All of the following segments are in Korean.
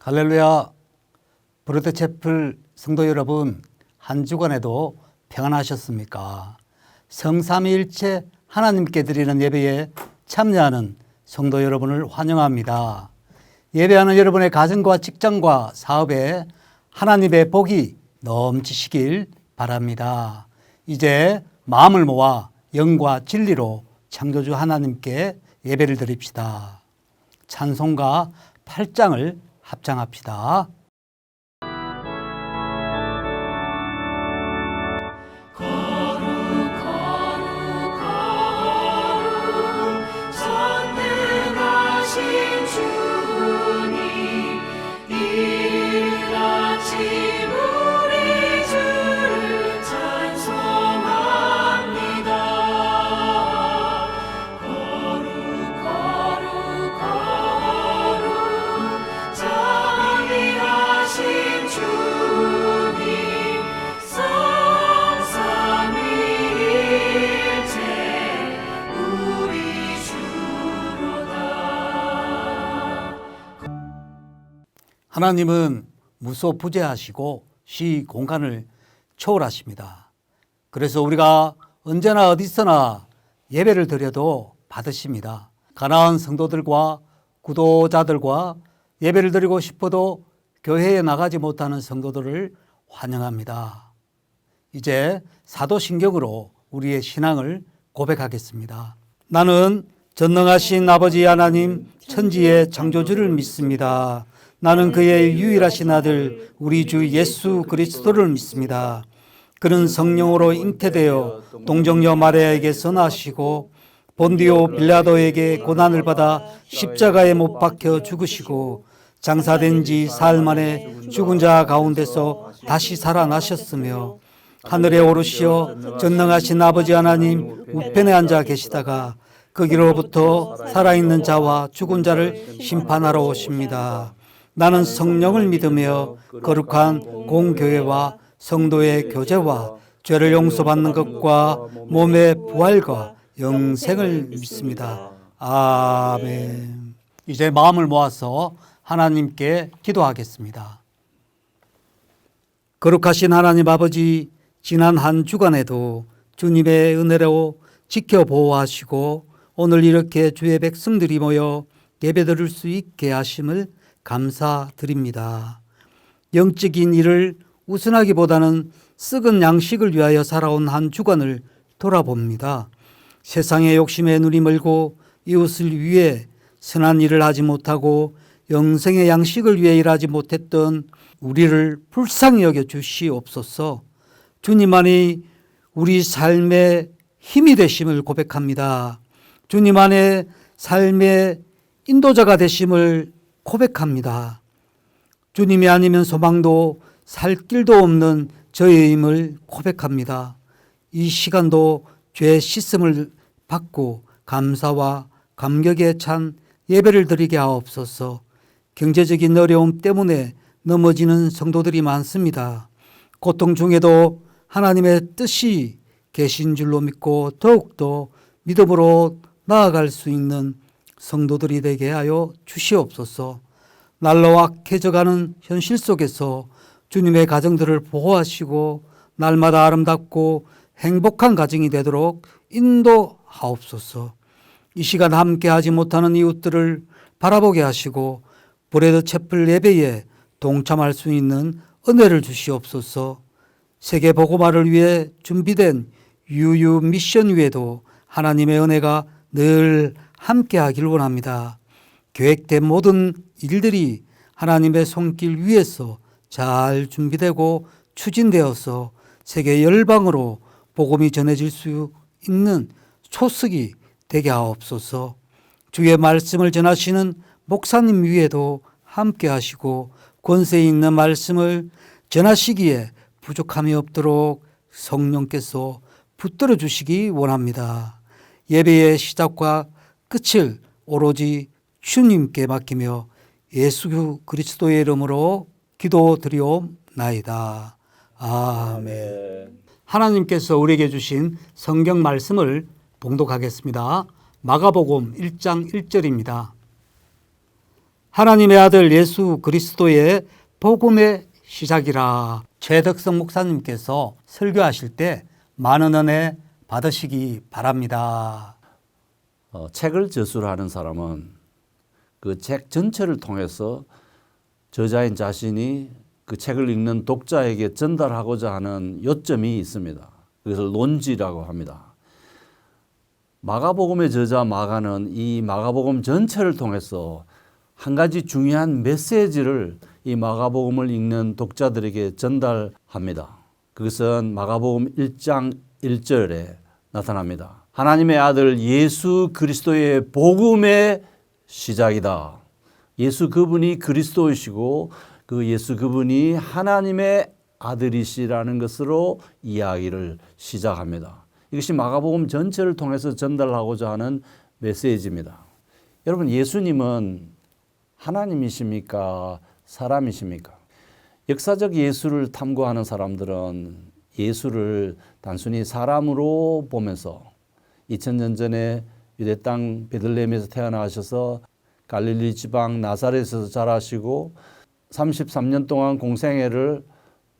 할렐루야. 브로드채플 성도 여러분, 한 주간에도 평안하셨습니까? 성삼위일체 하나님께 드리는 예배에 참여하는 성도 여러분을 환영합니다. 예배하는 여러분의 가정과 직장과 사업에 하나님의 복이 넘치시길 바랍니다. 이제 마음을 모아 영과 진리로 창조주 하나님께 예배를 드립시다. 찬송가 8장을 합창합시다. 하나님은 무소부재하시고 시 공간을 초월하십니다. 그래서 우리가 언제나 어디서나 예배를 드려도 받으십니다. 가나안 성도들과 구도자들과 예배를 드리고 싶어도 교회에 나가지 못하는 성도들을 환영합니다. 이제 사도신경으로 우리의 신앙을 고백하겠습니다. 나는 전능하신 아버지 하나님 천지의 창조주를 믿습니다. 나는 그의 유일하신 아들 우리 주 예수 그리스도를 믿습니다. 그는 성령으로 잉태되어 동정녀 마리아에게서 나시고 본디오 빌라도에게 고난을 받아 십자가에 못 박혀 죽으시고 장사된 지 사흘 만에 죽은 자 가운데서 다시 살아나셨으며 하늘에 오르시어 전능하신 아버지 하나님 우편에 앉아 계시다가 거기로부터 살아있는 자와 죽은 자를 심판하러 오십니다. 나는 성령을 믿으며 거룩한 공교회와 성도의 교제와 죄를 용서받는 것과 몸의 부활과 영생을 믿습니다. 아멘. 이제 마음을 모아서 하나님께 기도하겠습니다. 거룩하신 하나님 아버지, 지난 한 주간에도 주님의 은혜로 지켜보호하시고 오늘 이렇게 주의 백성들이 모여 예배드릴 수 있게 하심을 감사드립니다. 영적인 일을 우선하기보다는 썩은 양식을 위하여 살아온 한 주간을 돌아봅니다. 세상의 욕심에 눈이 멀고 이웃을 위해 선한 일을 하지 못하고 영생의 양식을 위해 일하지 못했던 우리를 불쌍히 여겨 주시옵소서. 주님만이 우리 삶의 힘이 되심을 고백합니다. 주님 안에 삶의 인도자가 되심을 고백합니다. 주님이 아니면 소망도 살 길도 없는 저의 힘을 고백합니다. 이 시간도 죄 씻음을 받고 감사와 감격에 찬 예배를 드리게 하옵소서. 경제적인 어려움 때문에 넘어지는 성도들이 많습니다. 고통 중에도 하나님의 뜻이 계신 줄로 믿고 더욱더 믿음으로 나아갈 수 있는 성도들이 되게 하여 주시옵소서. 날로 악해져가는 현실 속에서 주님의 가정들을 보호하시고 날마다 아름답고 행복한 가정이 되도록 인도하옵소서. 이 시간 함께하지 못하는 이웃들을 바라보게 하시고 브로드채플 예배에 동참할 수 있는 은혜를 주시옵소서. 세계 복음화를 위해 준비된 유유 미션 위에도 하나님의 은혜가 늘 함께하길 원합니다. 계획된 모든 일들이 하나님의 손길 위에서 잘 준비되고 추진되어서 세계 열방으로 복음이 전해질 수 있는 초석이 되게 하옵소서. 주의 말씀을 전하시는 목사님 위에도 함께하시고 권세 있는 말씀을 전하시기에 부족함이 없도록 성령께서 붙들어 주시기 원합니다. 예배의 시작과 끝을 오로지 주님께 맡기며 예수 그리스도의 이름으로 기도드리옵나이다. 아멘. 하나님께서 우리에게 주신 성경 말씀을 봉독하겠습니다. 마가복음 1장 1절입니다. 하나님의 아들 예수 그리스도의 복음의 시작이라. 최덕성 목사님께서 설교하실 때 많은 은혜 받으시기 바랍니다. 책을 저술하는 사람은 그 책 전체를 통해서 저자인 자신이 그 책을 읽는 독자에게 전달하고자 하는 요점이 있습니다. 그것을 논지라고 합니다. 마가복음의 저자 마가는 이 마가복음 전체를 통해서 한 가지 중요한 메시지를 이 마가복음을 읽는 독자들에게 전달합니다. 그것은 마가복음 1장 1절에 나타납니다. 하나님의 아들 예수 그리스도의 복음의 시작이다. 예수 그분이 그리스도이시고 그 예수 그분이 하나님의 아들이시라는 것으로 이야기를 시작합니다. 이것이 마가복음 전체를 통해서 전달하고자 하는 메시지입니다. 여러분, 예수님은 하나님이십니까? 사람이십니까? 역사적 예수를 탐구하는 사람들은 예수를 단순히 사람으로 보면서 2000년 전에 유대 땅 베들레헴에서 태어나셔서 갈릴리 지방 나사렛에서 자라시고 33년 동안 공생애를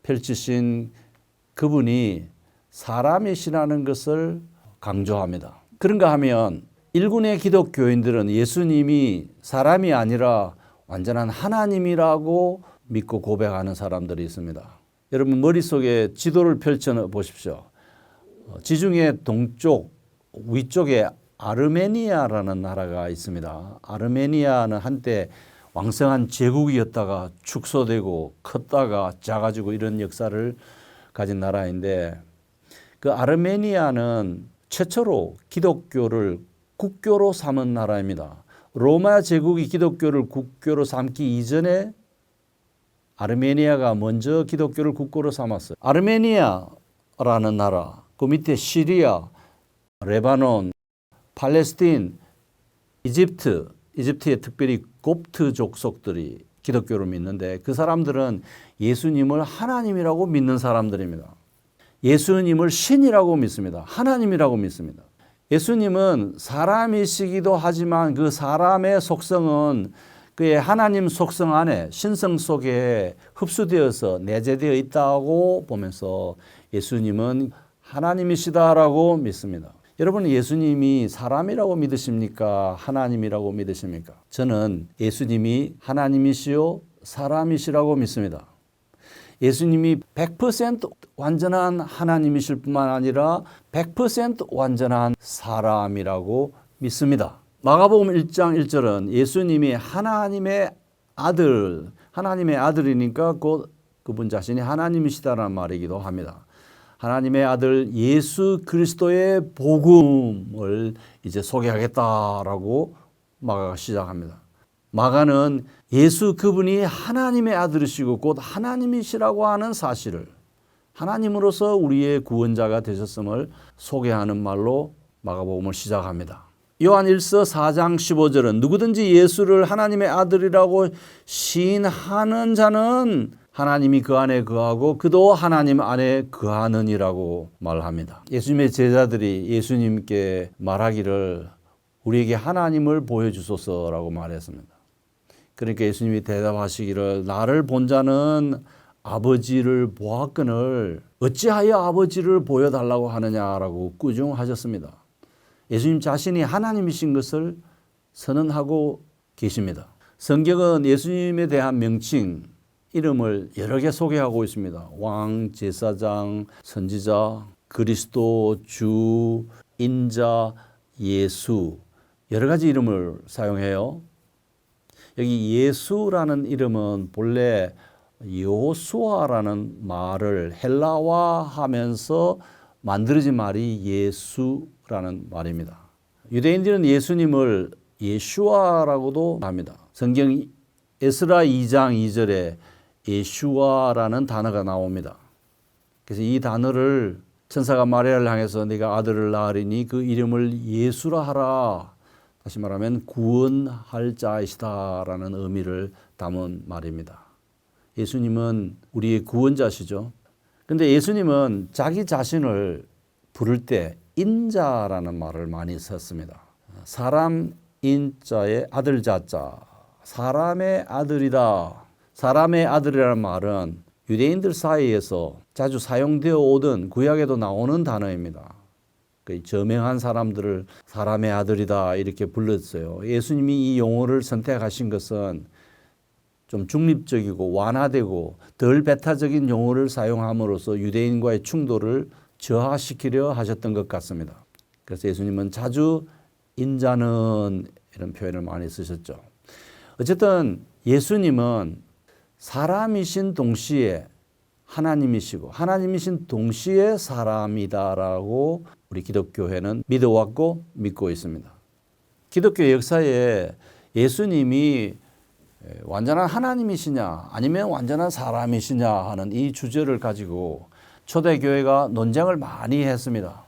펼치신 그분이 사람이시라는 것을 강조합니다. 그런가 하면 일군의 기독교인들은 예수님이 사람이 아니라 완전한 하나님이라고 믿고 고백하는 사람들이 있습니다. 여러분, 머릿속에 지도를 펼쳐 보십시오. 지중해 동쪽 위쪽에 아르메니아라는 나라가 있습니다. 아르메니아는 한때 왕성한 제국이었다가 축소되고 컸다가 작아지고 이런 역사를 가진 나라인데, 그 아르메니아는 최초로 기독교를 국교로 삼은 나라입니다. 로마 제국이 기독교를 국교로 삼기 이전에 아르메니아가 먼저 기독교를 국교로 삼았어요. 아르메니아라는 나라, 그 밑에 시리아, 레바논, 팔레스틴, 이집트에 특별히 곱트 족속들이 기독교를 믿는데 그 사람들은 예수님을 하나님이라고 믿는 사람들입니다. 예수님을 신이라고 믿습니다. 하나님이라고 믿습니다. 예수님은 사람이시기도 하지만 그 사람의 속성은 그의 하나님 속성 안에 신성 속에 흡수되어서 내재되어 있다고 보면서 예수님은 하나님이시다라고 믿습니다. 여러분, 예수님이 사람이라고 믿으십니까? 하나님이라고 믿으십니까? 저는 예수님이 하나님이시요 사람이시라고 믿습니다. 예수님이 100% 완전한 하나님이실 뿐만 아니라 100% 완전한 사람이라고 믿습니다. 마가복음 1장 1절은 예수님이 하나님의 아들이니까 곧 그분 자신이 하나님이시다라는 말이기도 합니다. 하나님의 아들 예수 그리스도의 복음을 이제 소개하겠다라고 마가가 시작합니다. 마가는 예수 그분이 하나님의 아들이시고 곧 하나님이시라고 하는 사실을, 하나님으로서 우리의 구원자가 되셨음을 소개하는 말로 마가복음을 시작합니다. 요한 1서 4장 15절은 누구든지 예수를 하나님의 아들이라고 시인하는 자는 하나님이 그 안에 거하고 그도 하나님 안에 거하느니라고 말합니다. 예수님의 제자들이 예수님께 말하기를 우리에게 하나님을 보여주소서라고 말했습니다. 그러니까 예수님이 대답하시기를 나를 본 자는 아버지를 보았거늘 어찌하여 아버지를 보여달라고 하느냐라고 꾸중하셨습니다. 예수님 자신이 하나님이신 것을 선언하고 계십니다. 성경은 예수님에 대한 명칭, 이름을 여러 개 소개하고 있습니다. 왕, 제사장, 선지자, 그리스도, 주, 인자, 예수, 여러 가지 이름을 사용해요. 여기 예수라는 이름은 본래 여호수아라는 말을 헬라화하면서 만들어진 말이 예수라는 말입니다. 유대인들은 예수님을 예슈아라고도 합니다. 성경 에스라 2장 2절에 예슈아라는 단어가 나옵니다. 그래서 이 단어를 천사가 마리아를 향해서 네가 아들을 낳으리니 그 이름을 예수라 하라. 다시 말하면 구원할 자이시다라는 의미를 담은 말입니다. 예수님은 우리의 구원자시죠. 그런데 예수님은 자기 자신을 부를 때 인자라는 말을 많이 썼습니다. 사람 인자의 아들 자자, 사람의 아들이다. 사람의 아들이라는 말은 유대인들 사이에서 자주 사용되어 오던 구약에도 나오는 단어입니다. 그 저명한 사람들을 사람의 아들이다 이렇게 불렀어요. 예수님이 이 용어를 선택하신 것은 좀 중립적이고 완화되고 덜 배타적인 용어를 사용함으로써 유대인과의 충돌을 저하시키려 하셨던 것 같습니다. 그래서 예수님은 자주 인자는 이런 표현을 많이 쓰셨죠. 어쨌든 예수님은 사람이신 동시에 하나님이시고 하나님이신 동시에 사람이다라고 우리 기독교회는 믿어왔고 믿고 있습니다. 기독교 역사에 예수님이 완전한 하나님이시냐 아니면 완전한 사람이시냐 하는 이 주제를 가지고 초대교회가 논쟁을 많이 했습니다.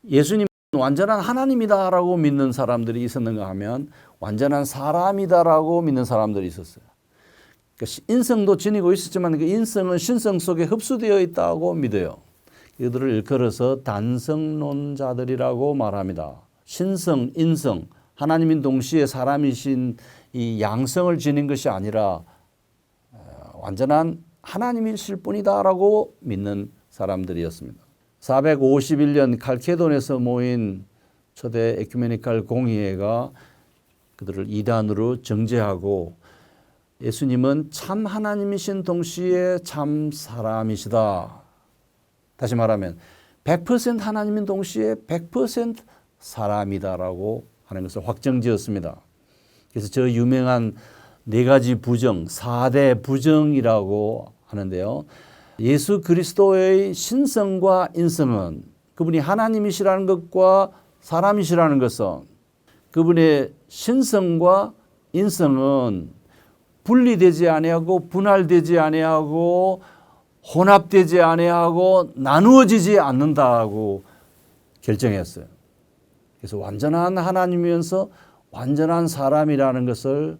예수님은 완전한 하나님이다라고 믿는 사람들이 있었는가 하면 완전한 사람이다라고 믿는 사람들이 있었어요. 인성도 지니고 있었지만 그 인성은 신성 속에 흡수되어 있다고 믿어요. 이들을 일컬어서 단성론자들이라고 말합니다. 신성, 인성, 하나님인 동시에 사람이신 이 양성을 지닌 것이 아니라 완전한 하나님이실 뿐이다라고 믿는 사람들이었습니다. 451년 칼케돈에서 모인 초대 에큐메니칼 공의회가 그들을 이단으로 정죄하고 예수님은 참 하나님이신 동시에 참 사람이시다. 다시 말하면 100% 하나님인 동시에 100% 사람이다라고 하는 것을 확정지었습니다. 그래서 저 유명한 네 가지 부정, 4대 부정이라고 하는데요. 예수 그리스도의 신성과 인성은 그분이 하나님이시라는 것과 사람이시라는 것은 그분의 신성과 인성은 분리되지 아니하고 분할되지 아니하고 혼합되지 아니하고 나누어지지 않는다고 결정했어요. 그래서 완전한 하나님이면서 완전한 사람이라는 것을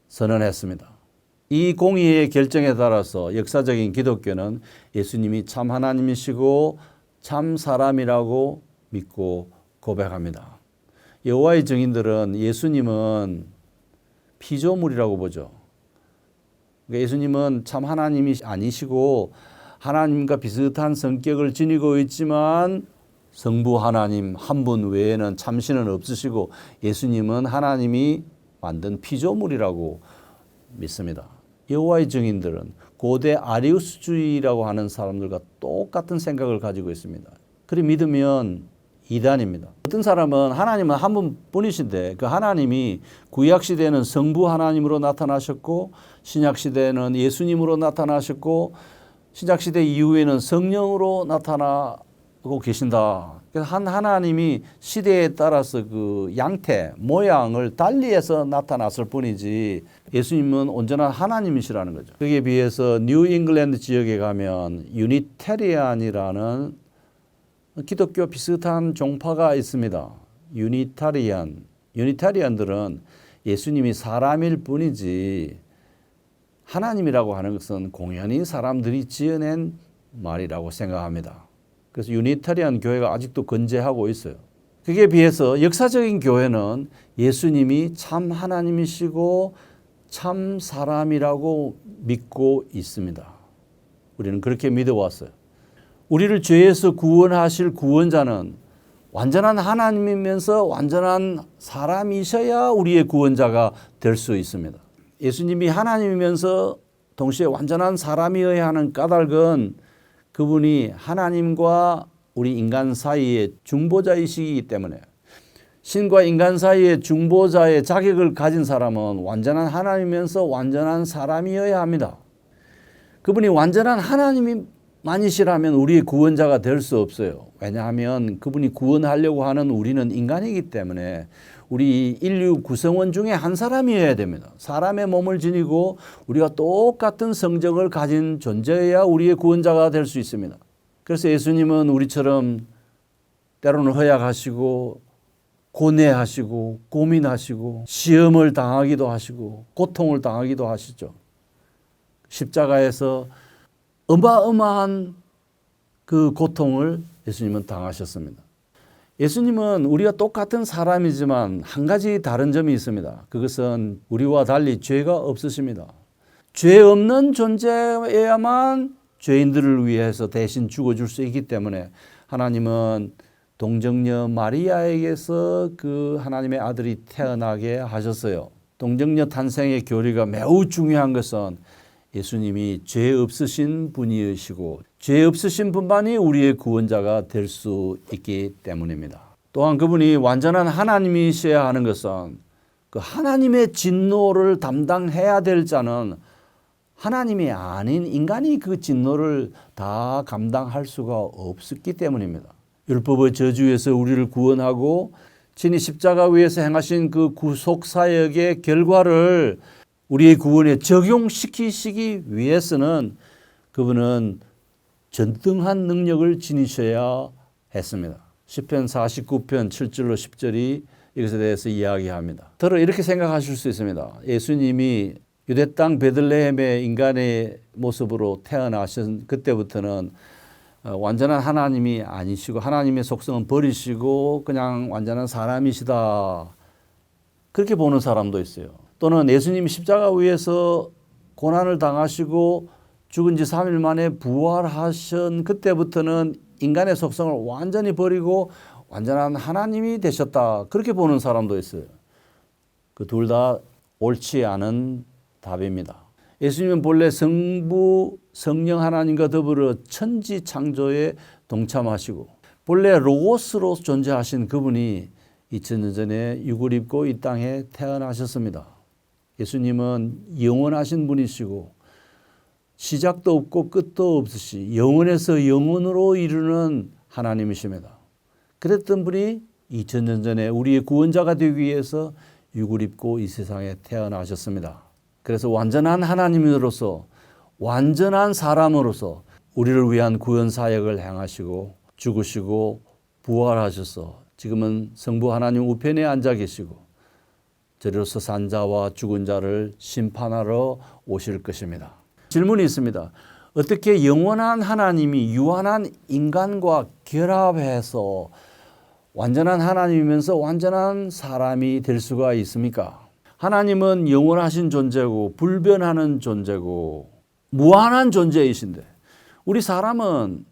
선언했습니다. 이 공의의 결정에 따라서 역사적인 기독교는 예수님이 참 하나님이시고 참 사람이라고 믿고 고백합니다. 여호와의 증인들은 예수님은 피조물이라고 보죠. 그러니까 예수님은 참 하나님이 아니시고 하나님과 비슷한 성격을 지니고 있지만 성부 하나님 한 분 외에는 참신은 없으시고 예수님은 하나님이 만든 피조물이라고 믿습니다. 여호와의 증인들은 고대 아리우스주의라고 하는 사람들과 똑같은 생각을 가지고 있습니다. 그리 믿으면 이단입니다. 어떤 사람은 하나님은 한 분뿐이신데 그 하나님이 구약시대에는 성부 하나님으로 나타나셨고 신약시대에는 예수님으로 나타나셨고 신약시대 이후에는 성령으로 나타나고 계신다. 그래서 한 하나님이 시대에 따라서 그 양태, 모양을 달리해서 나타났을 뿐이지 예수님은 온전한 하나님이시라는 거죠. 거기에 비해서 뉴 잉글랜드 지역에 가면 유니테리안이라는 기독교 비슷한 종파가 있습니다. 유니타리안들은 예수님이 사람일 뿐이지 하나님이라고 하는 것은 공연히 사람들이 지어낸 말이라고 생각합니다. 그래서 유니타리안 교회가 아직도 건재하고 있어요. 그에 비해서 역사적인 교회는 예수님이 참 하나님이시고 참 사람이라고 믿고 있습니다. 우리는 그렇게 믿어왔어요. 우리를 죄에서 구원하실 구원자는 완전한 하나님이면서 완전한 사람이셔야 우리의 구원자가 될 수 있습니다. 예수님이 하나님이면서 동시에 완전한 사람이어야 하는 까닭은 그분이 하나님과 우리 인간 사이의 중보자이시기 때문에 신과 인간 사이의 중보자의 자격을 가진 사람은 완전한 하나님이면서 완전한 사람이어야 합니다. 그분이 완전한 하나님만이시라면 우리의 구원자가 될 수 없어요. 왜냐하면 그분이 구원하려고 하는 우리는 인간이기 때문에 우리 인류 구성원 중에 한 사람이어야 됩니다. 사람의 몸을 지니고 우리가 똑같은 성적을 가진 존재여야 우리의 구원자가 될 수 있습니다. 그래서 예수님은 우리처럼 때로는 허약하시고 고뇌하시고 고민하시고 시험을 당하기도 하시고 고통을 당하기도 하시죠. 십자가에서 어마어마한 그 고통을 예수님은 당하셨습니다. 예수님은 우리가 똑같은 사람이지만 한 가지 다른 점이 있습니다. 그것은 우리와 달리 죄가 없으십니다. 죄 없는 존재여야만 죄인들을 위해서 대신 죽어줄 수 있기 때문에 하나님은 동정녀 마리아에게서 그 하나님의 아들이 태어나게 하셨어요. 동정녀 탄생의 교리가 매우 중요한 것은 예수님이 죄 없으신 분이시고 죄 없으신 분만이 우리의 구원자가 될 수 있기 때문입니다. 또한 그분이 완전한 하나님이셔야 하는 것은 그 하나님의 진노를 담당해야 될 자는 하나님이 아닌 인간이 그 진노를 다 감당할 수가 없었기 때문입니다. 율법의 저주에서 우리를 구원하고 친히 십자가 위에서 행하신 그 구속 사역의 결과를 우리의 구원에 적용시키시기 위해서는 그분은 전등한 능력을 지니셔야 했습니다. 시편 49편 7절로 10절이 이것에 대해서 이야기합니다. 더러 이렇게 생각하실 수 있습니다. 예수님이 유대 땅 베들레헴의 인간의 모습으로 태어나신 그때부터는 완전한 하나님이 아니시고 하나님의 속성은 버리시고 그냥 완전한 사람이시다. 그렇게 보는 사람도 있어요. 또는 예수님이 십자가 위에서 고난을 당하시고 죽은 지 3일 만에 부활하신 그때부터는 인간의 속성을 완전히 버리고 완전한 하나님이 되셨다. 그렇게 보는 사람도 있어요. 그 둘 다 옳지 않은 답입니다. 예수님은 본래 성부, 성령 하나님과 더불어 천지 창조에 동참하시고 본래 로고스로 존재하신 그분이 2000년 전에 육을 입고 이 땅에 태어나셨습니다. 예수님은 영원하신 분이시고 시작도 없고 끝도 없으시 영원에서 영원으로 이르는 하나님이십니다. 그랬던 분이 2000년 전에 우리의 구원자가 되기 위해서 육을 입고 이 세상에 태어나셨습니다. 그래서 완전한 하나님으로서 완전한 사람으로서 우리를 위한 구원 사역을 행하시고 죽으시고 부활하셔서 지금은 성부 하나님 우편에 앉아 계시고 저리로서 산 자와 죽은 자를 심판하러 오실 것입니다. 질문이 있습니다. 어떻게 영원한 하나님이 유한한 인간과 결합해서 완전한 하나님이면서 완전한 사람이 될 수가 있습니까? 하나님은 영원하신 존재고 불변하는 존재고 무한한 존재이신데 우리 사람은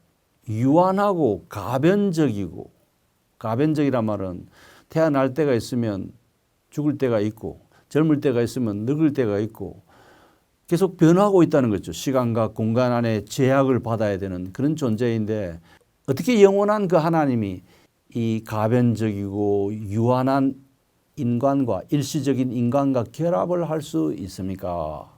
유한하고 가변적이고 가변적이란 말은 태어날 때가 있으면 죽을 때가 있고 젊을 때가 있으면 늙을 때가 있고 계속 변하고 있다는 거죠. 시간과 공간 안에 제약을 받아야 되는 그런 존재인데 어떻게 영원한 그 하나님이 이 가변적이고 유한한 인간과 일시적인 인간과 결합을 할 수 있습니까?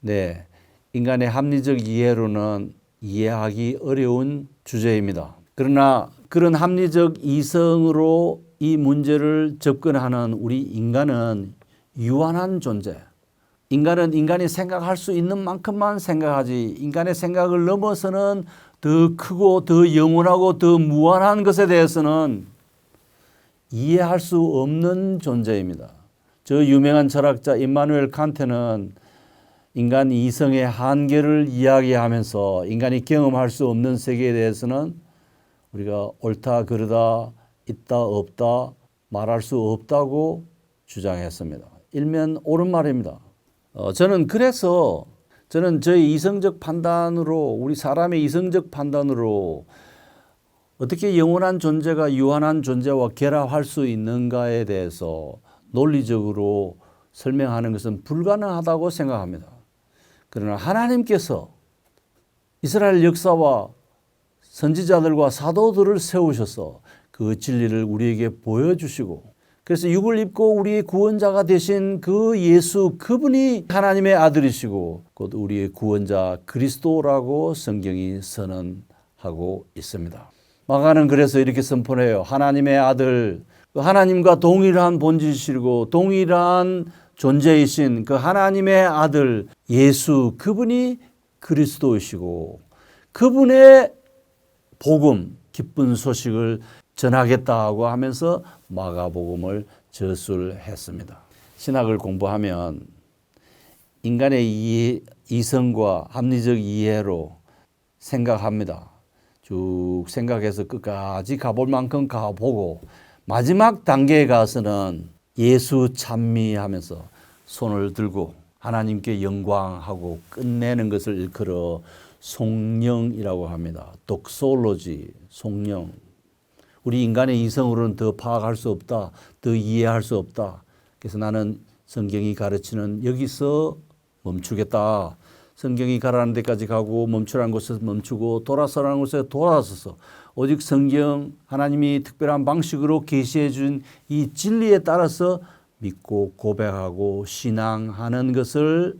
네, 인간의 합리적 이해로는 이해하기 어려운 주제입니다. 그러나 그런 합리적 이성으로 이 문제를 접근하는 우리 인간은 유한한 존재. 인간은 인간이 생각할 수 있는 만큼만 생각하지 인간의 생각을 넘어서는 더 크고 더 영원하고 더 무한한 것에 대해서는 이해할 수 없는 존재입니다. 저 유명한 철학자 임마누엘 칸트는 인간 이성의 한계를 이야기하면서 인간이 경험할 수 없는 세계에 대해서는 우리가 옳다 그르다 있다 없다 말할 수 없다고 주장했습니다. 일면 옳은 말입니다. 저는 저희 이성적 판단으로 우리 사람의 이성적 판단으로 어떻게 영원한 존재가 유한한 존재와 결합할 수 있는가에 대해서 논리적으로 설명하는 것은 불가능하다고 생각합니다. 그러나 하나님께서 이스라엘 역사와 선지자들과 사도들을 세우셔서 그 진리를 우리에게 보여주시고 그래서 육을 입고 우리의 구원자가 되신 그 예수 그분이 하나님의 아들이시고 곧 우리의 구원자 그리스도라고 성경이 선언하고 있습니다. 마가는 그래서 이렇게 선포해요. 하나님의 아들, 하나님과 동일한 본질이시고 동일한 존재이신 그 하나님의 아들 예수 그분이 그리스도이시고 그분의 복음, 기쁜 소식을 전하겠다고 하면서 마가복음을 저술했습니다. 신학을 공부하면 인간의 이성과 합리적 이해로 생각합니다. 쭉 생각해서 끝까지 가볼 만큼 가보고 마지막 단계에 가서는 예수 찬미하면서 손을 들고 하나님께 영광하고 끝내는 것을 일컬어 송영이라고 합니다. 독솔로지, 송영. 우리 인간의 이성으로는 더 파악할 수 없다, 더 이해할 수 없다. 그래서 나는 성경이 가르치는 여기서 멈추겠다. 성경이 가라는 데까지 가고 멈추라는 곳에서 멈추고 돌아서라는 곳에서 돌아서서 오직 성경 하나님이 특별한 방식으로 계시해 준 이 진리에 따라서 믿고 고백하고 신앙하는 것을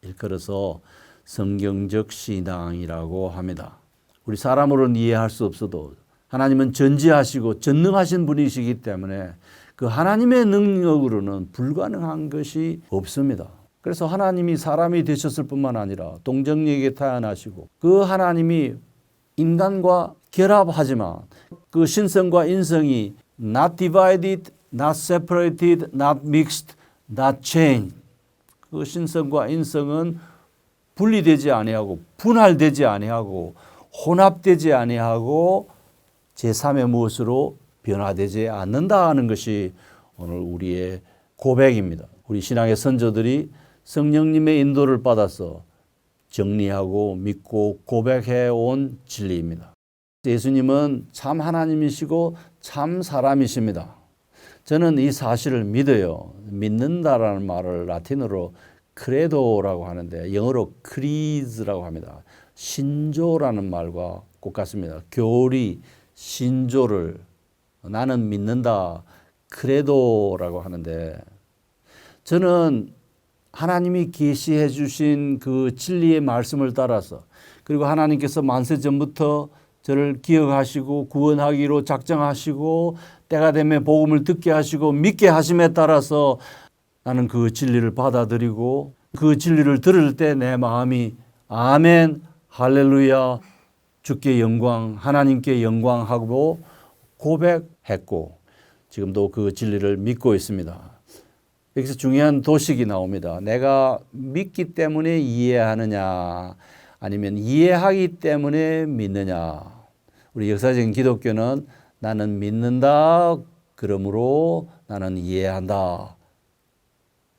일컬어서 성경적 신앙이라고 합니다. 우리 사람으로는 이해할 수 없어도 하나님은 전지하시고 전능하신 분이시기 때문에 그 하나님의 능력으로는 불가능한 것이 없습니다. 그래서 하나님이 사람이 되셨을 뿐만 아니라 동정녀에게 태어나시고 그 하나님이 인간과 결합하지만 그 신성과 인성이 not divided, not separated, not mixed, not changed. 그 신성과 인성은 분리되지 아니하고 분할되지 아니하고 혼합되지 아니하고 제3의 무엇으로 변화되지 않는다 하는 것이 오늘 우리의 고백입니다. 우리 신앙의 선조들이 성령님의 인도를 받아서 정리하고 믿고 고백해 온 진리입니다. 예수님은 참 하나님이시고 참 사람이십니다. 저는 이 사실을 믿어요. 믿는다라는 말을 라틴어로 크레도라고 하는데 영어로 크리즈라고 합니다. 신조라는 말과 똑같습니다. 교리, 신조를 나는 믿는다, 크레도라고 하는데 저는 하나님이 계시해 주신 그 진리의 말씀을 따라서 그리고 하나님께서 만세 전부터 저를 기억하시고 구원하기로 작정하시고 때가 되면 복음을 듣게 하시고 믿게 하심에 따라서 나는 그 진리를 받아들이고 그 진리를 들을 때 내 마음이 아멘, 할렐루야, 주께 영광, 하나님께 영광하고 고백했고 지금도 그 진리를 믿고 있습니다. 여기서 중요한 도식이 나옵니다. 내가 믿기 때문에 이해하느냐 아니면 이해하기 때문에 믿느냐. 우리 역사적인 기독교는 나는 믿는다, 그러므로 나는 이해한다.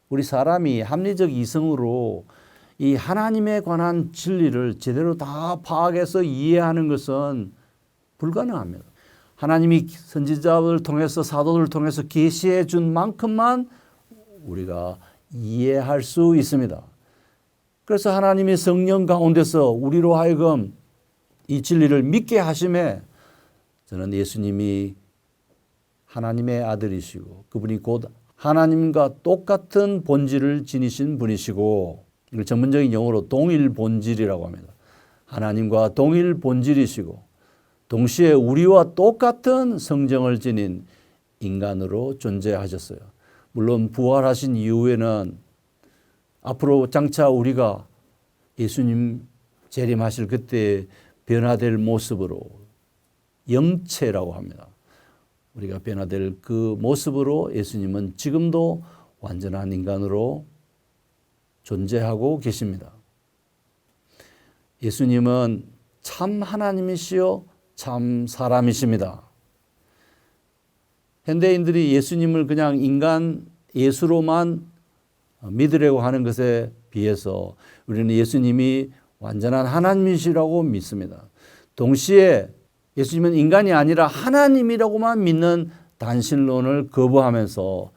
우리 사람이 합리적 이성으로 이 하나님에 관한 진리를 제대로 다 파악해서 이해하는 것은 불가능합니다. 하나님이 선지자를 통해서 사도들을 통해서 계시해 준 만큼만 우리가 이해할 수 있습니다. 그래서 하나님의 성령 가운데서 우리로 하여금 이 진리를 믿게 하심에 저는 예수님이 하나님의 아들이시고 그분이 곧 하나님과 똑같은 본질을 지니신 분이시고 이걸 전문적인 용어로 동일 본질이라고 합니다. 하나님과 동일 본질이시고 동시에 우리와 똑같은 성정을 지닌 인간으로 존재하셨어요. 물론 부활하신 이후에는 앞으로 장차 우리가 예수님 재림하실 그때 변화될 모습으로 영체라고 합니다. 우리가 변화될 그 모습으로 예수님은 지금도 완전한 인간으로 존재하고 계십니다. 예수님은 참 하나님이시요 참 사람이십니다. 현대인들이 예수님을 그냥 인간 예수로만 믿으려고 하는 것에 비해서 우리는 예수님이 완전한 하나님이시라고 믿습니다. 동시에 예수님은 인간이 아니라 하나님이라고만 믿는 단신론을 거부하면서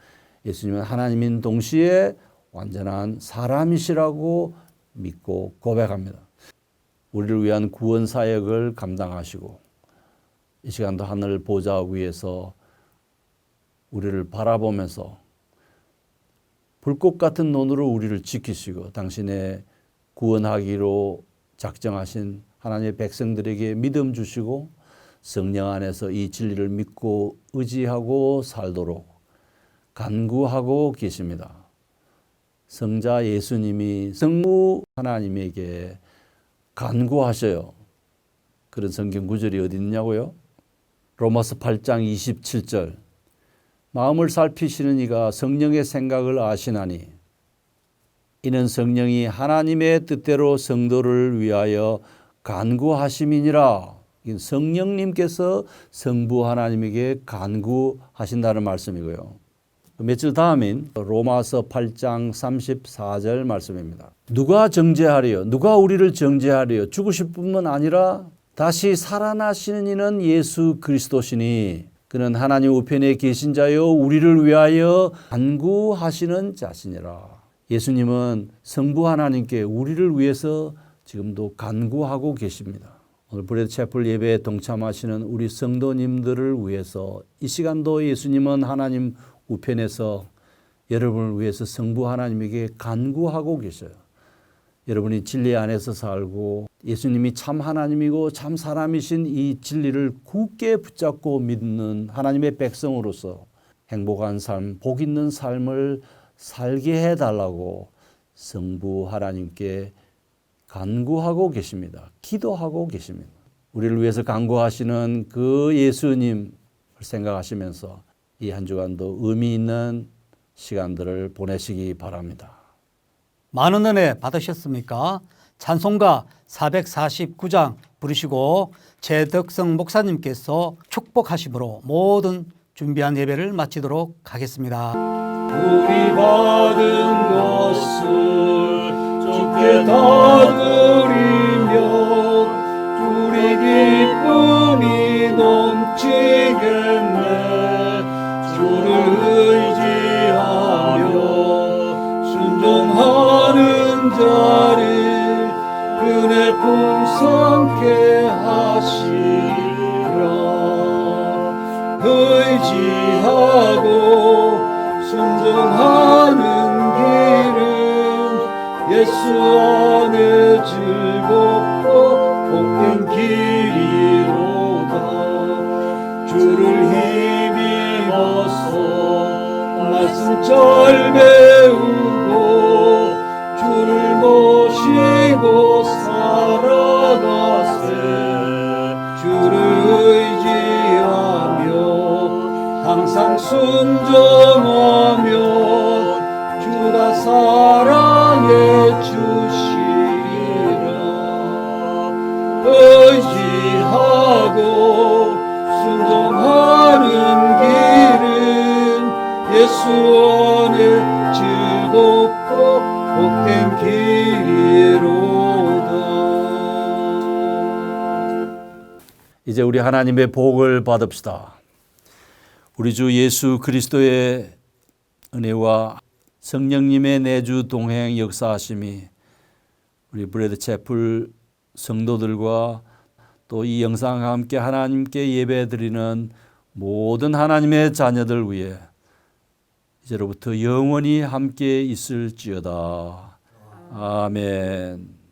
예수님은 하나님인 동시에 완전한 사람이시라고 믿고 고백합니다. 우리를 위한 구원 사역을 감당하시고 이 시간도 하늘 보좌 위에서 우리를 바라보면서 불꽃 같은 눈으로 우리를 지키시고 당신의 구원하기로 작정하신 하나님의 백성들에게 믿음 주시고 성령 안에서 이 진리를 믿고 의지하고 살도록 간구하고 계십니다. 성자 예수님이 성부 하나님에게 간구하셔요. 그런 성경 구절이 어디 있냐고요? 로마서 8장 27절. 마음을 살피시는 이가 성령의 생각을 아시나니 이는 성령이 하나님의 뜻대로 성도를 위하여 간구하심이니라. 이건 성령님께서 성부 하나님에게 간구하신다는 말씀이고요. 며칠 다음인 로마서 8장 34절 말씀입니다. 누가 정죄하리요? 누가 우리를 정죄하리요? 죽으실 뿐만 아니라 다시 살아나시는 이는 예수 그리스도시니 그는 하나님 우편에 계신 자요 우리를 위하여 간구하시는 자시니라. 예수님은 성부 하나님께 우리를 위해서 지금도 간구하고 계십니다. 오늘 브레드 채플 예배에 동참하시는 우리 성도님들을 위해서 이 시간도 예수님은 하나님 우편에서 여러분을 위해서 성부 하나님에게 간구하고 계셔요. 여러분이 진리 안에서 살고 예수님이 참 하나님이고 참 사람이신 이 진리를 굳게 붙잡고 믿는 하나님의 백성으로서 행복한 삶, 복 있는 삶을 살게 해달라고 성부 하나님께 간구하고 계십니다. 기도하고 계십니다. 우리를 위해서 간구하시는 그 예수님을 생각하시면서 이 한 주간도 의미 있는 시간들을 보내시기 바랍니다. 많은 은혜 받으셨습니까? 찬송가 449장 부르시고 최덕성 목사님께서 축복하심으로 모든 준비한 예배를 마치도록 하겠습니다. 우리 받은 것을 주께 다 드리며 우리 기쁨이 넘치겠네. 주를 의지하며 순종하는 자를 은혜 풍성케 하시라. 의지하고 순종하는 길은 예수 안에 즐겁고 복된 길이로다. 주를 힘입어서 말씀 잘 배우고 주를 모시고 살아가세. 주를 의지하며 항상 순종하며 주가 사랑해 주시리라. 의지하고 순종하는 길은 예수 안에 즐겁고 복된 길이로다. 이제 우리 하나님의 복을 받읍시다. 우리 주 예수 그리스도의 은혜와 성령님의 내주 동행 역사하심이 우리 브레드 채플 성도들과 또 이 영상과 함께 하나님께 예배드리는 모든 하나님의 자녀들 위해 이제로부터 영원히 함께 있을지어다. 아멘.